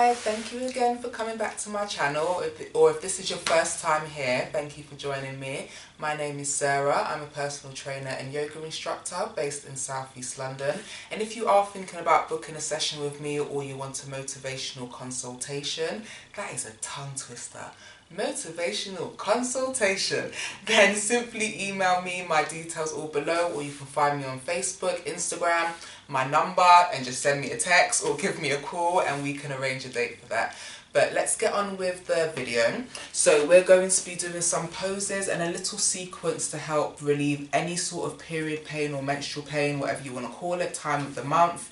guys, thank you again for coming back to my channel, or if this is your first time here, thank you for joining me. My name is Sarah. I'm a personal trainer and yoga instructor based in South East London, and if you are thinking about booking a session with me or you want a motivational consultation, that is a tongue twister, motivational consultation, then simply email me. My details all below, or you can find me on Facebook, Instagram, my number, and just send me a text or give me a call and we can arrange a date for that. But let's get on with the video. So we're going to be doing some poses and a little sequence to help relieve any sort of period pain or menstrual pain, whatever you want to call it, time of the month.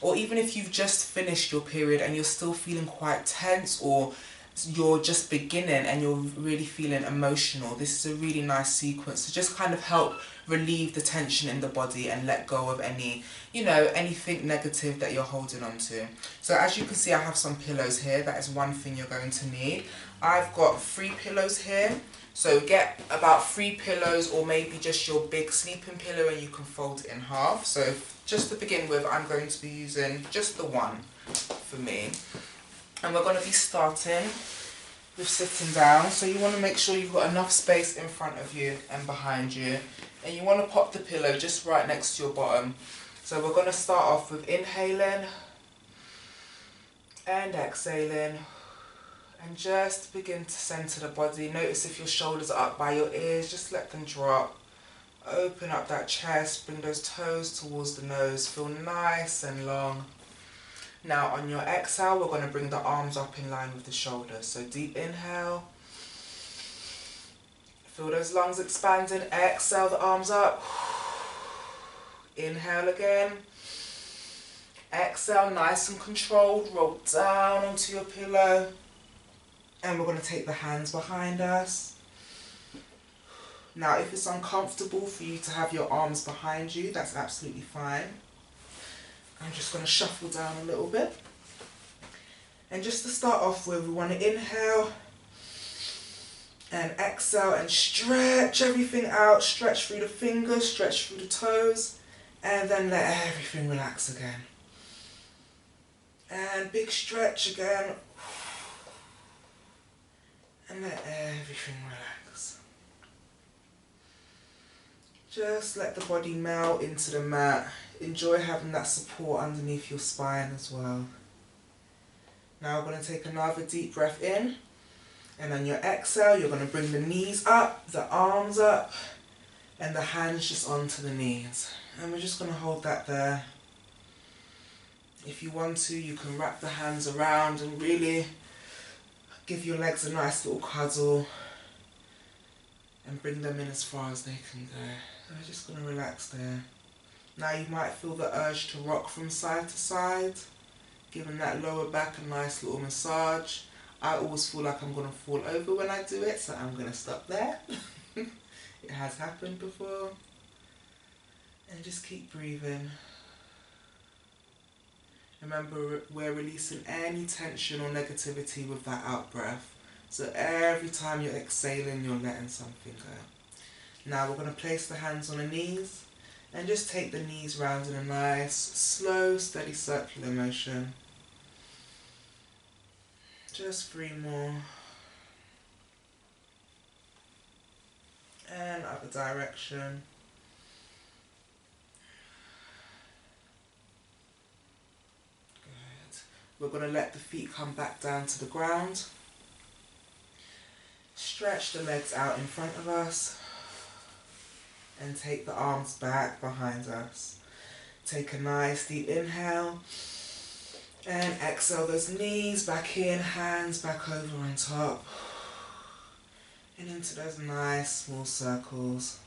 Or even if you've just finished your period and you're still feeling quite tense, or you're just beginning and you're really feeling emotional, this is a really nice sequence to just kind of help relieve the tension in the body and let go of any, anything negative that you're holding on to. So as you can see, I have some pillows here. That is one thing you're going to need. I've got 3 pillows here. So get about 3 pillows, or maybe just your big sleeping pillow, and you can fold it in half. So just to begin with, I'm going to be using just the one for me. And we're going to be starting with sitting down. So you want to make sure you've got enough space in front of you and behind you. And you want to pop the pillow just right next to your bottom. So we're going to start off with inhaling and exhaling. And just begin to center the body. Notice if your shoulders are up by your ears, just let them drop. Open up that chest, bring those toes towards the nose. Feel nice and long. Now on your exhale, we're going to bring the arms up in line with the shoulders. So deep inhale. Feel those lungs expanding. Exhale the arms up. Inhale again. Exhale, nice and controlled. Roll down onto your pillow. And we're going to take the hands behind us. Now if it's uncomfortable for you to have your arms behind you, that's absolutely fine. I'm just going to shuffle down a little bit. And just to start off with, we want to inhale and exhale and stretch everything out. Stretch through the fingers, stretch through the toes, and then let everything relax again. And big stretch again. And let everything relax. Just let the body melt into the mat. Enjoy having that support underneath your spine as well. Now we're going to take another deep breath in. And on your exhale, you're going to bring the knees up, the arms up, and the hands just onto the knees. And we're just going to hold that there. If you want to, you can wrap the hands around and really give your legs a nice little cuddle. And bring them in as far as they can go. So we're just going to relax there. Now you might feel the urge to rock from side to side, giving that lower back a nice little massage. I always feel like I'm going to fall over when I do it, so I'm going to stop there. It has happened before. And just keep breathing. Remember, we're releasing any tension or negativity with that out breath. So every time you're exhaling, you're letting something go. Now we're going to place the hands on the knees. And just take the knees round in a nice, slow, steady circular motion. Just 3 more. And other direction. Good. We're going to let the feet come back down to the ground. Stretch the legs out in front of us. And take the arms back behind us. Take a nice deep inhale. And exhale those knees back in, hands back over on top. And into those nice small circles.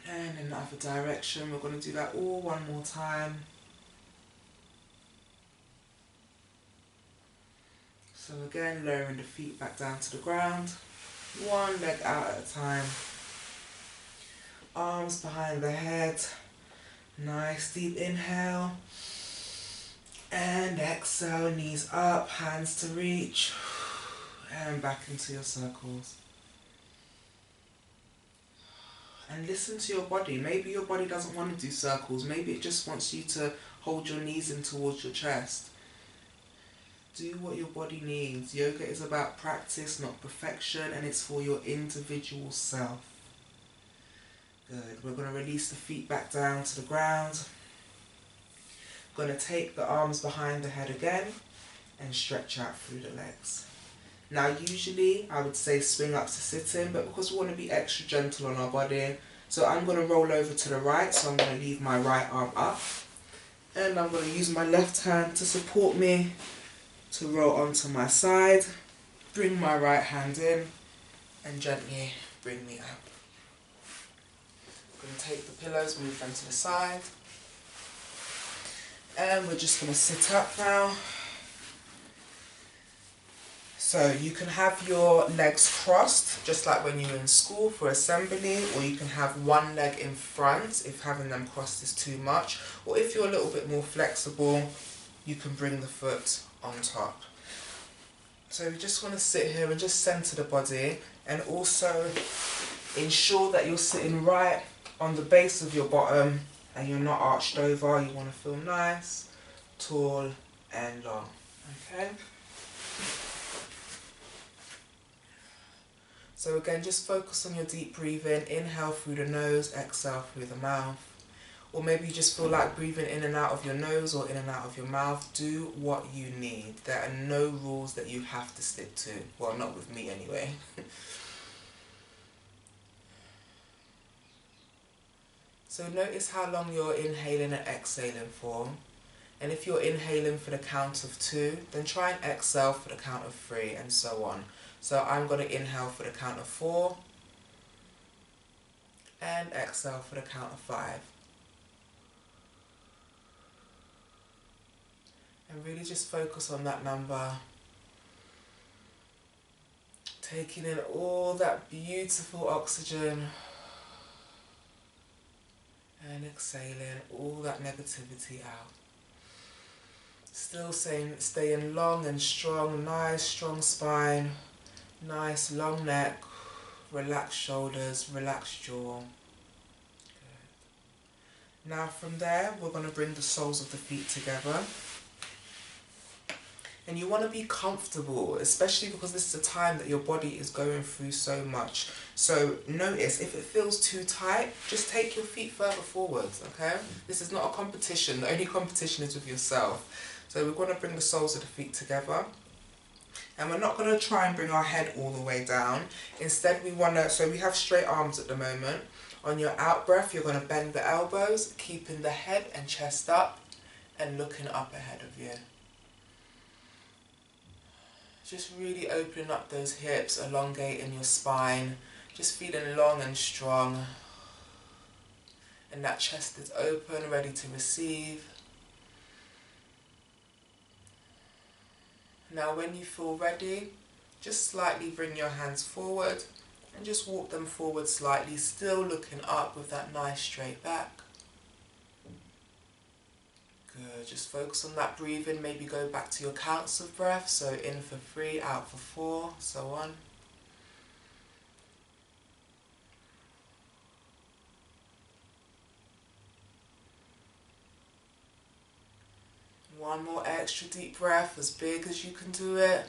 And in the other direction, we're going to do that all one more time. So again, lowering the feet back down to the ground. One leg out at a time. Arms behind the head. Nice deep inhale. And exhale, knees up, hands to reach. And back into your circles. And listen to your body. Maybe your body doesn't want to do circles. Maybe it just wants you to hold your knees in towards your chest. Do what your body needs. Yoga is about practice, not perfection, and it's for your individual self. Good. We're going to release the feet back down to the ground. Going to take the arms behind the head again and stretch out through the legs. Now usually I would say swing up to sitting, but because we want to be extra gentle on our body, so I'm going to roll over to the right, so I'm going to leave my right arm up, and I'm going to use my left hand to support me to roll onto my side, bring my right hand in and gently bring me up. I'm going to take the pillows, move them to the side, and we're just going to sit up now. So you can have your legs crossed, just like when you were in school for assembly, or you can have one leg in front if having them crossed is too much, or if you're a little bit more flexible, you can bring the foot on top. So we just want to sit here and just center the body, and also ensure that you're sitting right on the base of your bottom and you're not arched over. You want to feel nice, tall and long. Okay? So again, just focus on your deep breathing. Inhale through the nose, exhale through the mouth. Or maybe you just feel like breathing in and out of your nose or in and out of your mouth. Do what you need. There are no rules that you have to stick to. Well, not with me anyway. So notice how long you're inhaling and exhaling for. And if you're inhaling for the count of 2, then try and exhale for the count of 3, and so on. So I'm going to inhale for the count of 4 and exhale for the count of 5. And really just focus on that number. Taking in all that beautiful oxygen and exhaling all that negativity out. Still staying long and strong, nice strong spine. Nice long neck, relaxed shoulders, relaxed jaw. Good. Now from there, we're going to bring the soles of the feet together. And you want to be comfortable, especially because this is a time that your body is going through so much. So notice, if it feels too tight, just take your feet further forwards, okay? This is not a competition. The only competition is with yourself. So we're going to bring the soles of the feet together. And we're not going to try and bring our head all the way down. Instead, we want to, so we have straight arms at the moment. On your out breath, you're going to bend the elbows, keeping the head and chest up and looking up ahead of you. Just really opening up those hips, elongating your spine, just feeling long and strong. And that chest is open, ready to receive. Now when you feel ready, just slightly bring your hands forward and just walk them forward slightly, still looking up with that nice straight back. Good, just focus on that breathing, maybe go back to your counts of breath, so in for 3, out for 4, so on. One more extra deep breath, as big as you can do it.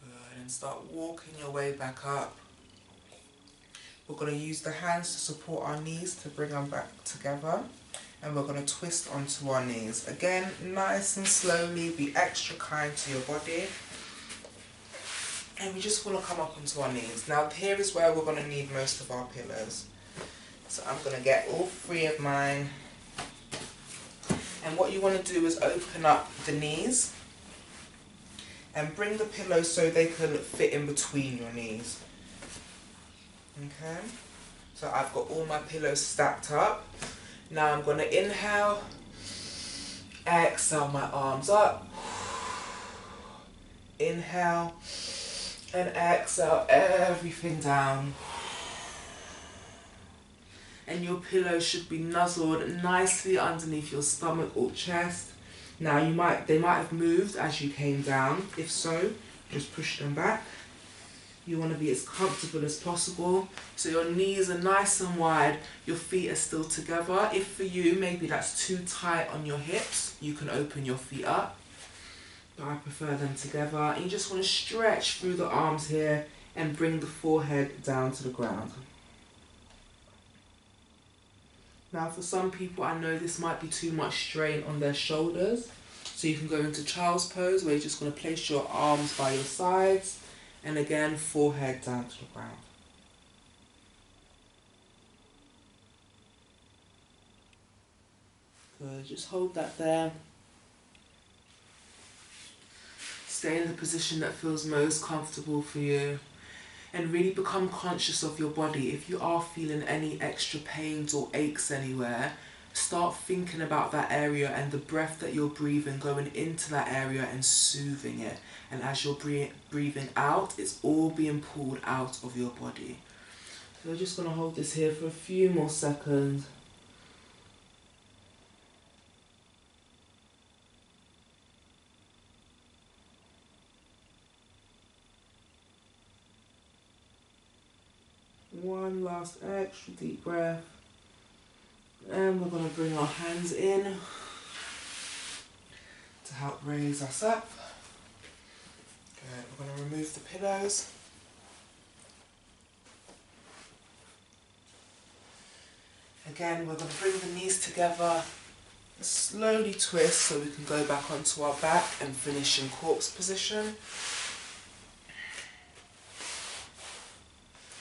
Good, and start walking your way back up. We're going to use the hands to support our knees to bring them back together. And we're going to twist onto our knees. Again, nice and slowly, be extra kind to your body. And we just want to come up onto our knees. Now here is where we're going to need most of our pillows. So I'm going to get all 3 of mine. And what you want to do is open up the knees and bring the pillows so they can fit in between your knees. Okay, so I've got all my pillows stacked up. Now I'm going to inhale, exhale my arms up, inhale and exhale everything down. And your pillow should be nuzzled nicely underneath your stomach or chest. Now they might have moved as you came down. If so, just push them back. You want to be as comfortable as possible. So your knees are nice and wide, your feet are still together. If for you, maybe that's too tight on your hips, you can open your feet up. But I prefer them together. And you just want to stretch through the arms here and bring the forehead down to the ground. Now for some people, I know this might be too much strain on their shoulders. So you can go into child's pose where you're just going to place your arms by your sides. And again, forehead down to the ground. Good, just hold that there. Stay in the position that feels most comfortable for you. And really become conscious of your body. If you are feeling any extra pains or aches anywhere, start thinking about that area and the breath that you're breathing going into that area and soothing it. And as you're breathing out, it's all being pulled out of your body. So we're just going to hold this here for a few more seconds. One last extra deep breath. And we're going to bring our hands in to help raise us up. Good. We're going to remove the pillows. Again, we're going to bring the knees together, slowly twist so we can go back onto our back and finish in corpse position.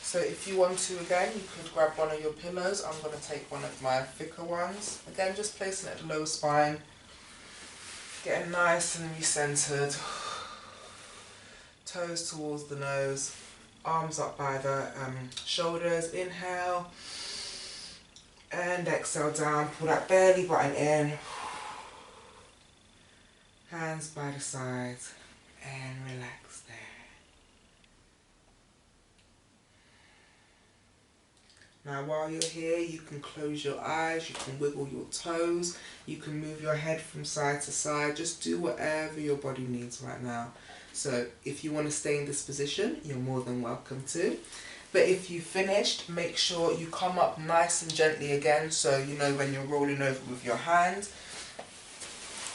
So if you want to, again, you could grab one of your pillows. I'm going to take one of my thicker ones. Again, just placing it at the lower spine. Getting nice and recentered. Toes towards the nose. Arms up by the shoulders. Inhale. And exhale down. Pull that belly button in. Hands by the sides. And relax there. Now while you're here, you can close your eyes, you can wiggle your toes, you can move your head from side to side, just do whatever your body needs right now. So if you want to stay in this position, you're more than welcome to. But if you finished, make sure you come up nice and gently again, so you know when you're rolling over with your hand.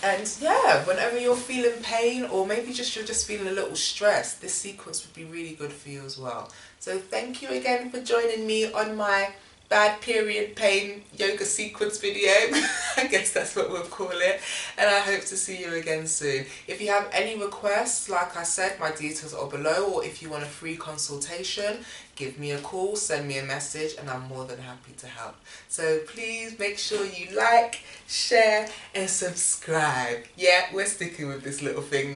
And yeah, whenever you're feeling pain or maybe you're just feeling a little stressed, this sequence would be really good for you as well. So thank you again for joining me on my bad period pain yoga sequence video. I guess that's what we'll call it. And I hope to see you again soon. If you have any requests, like I said, my details are below, or if you want a free consultation, give me a call, send me a message, and I'm more than happy to help. So please make sure you like, share, and subscribe. Yeah, we're sticking with this little thing.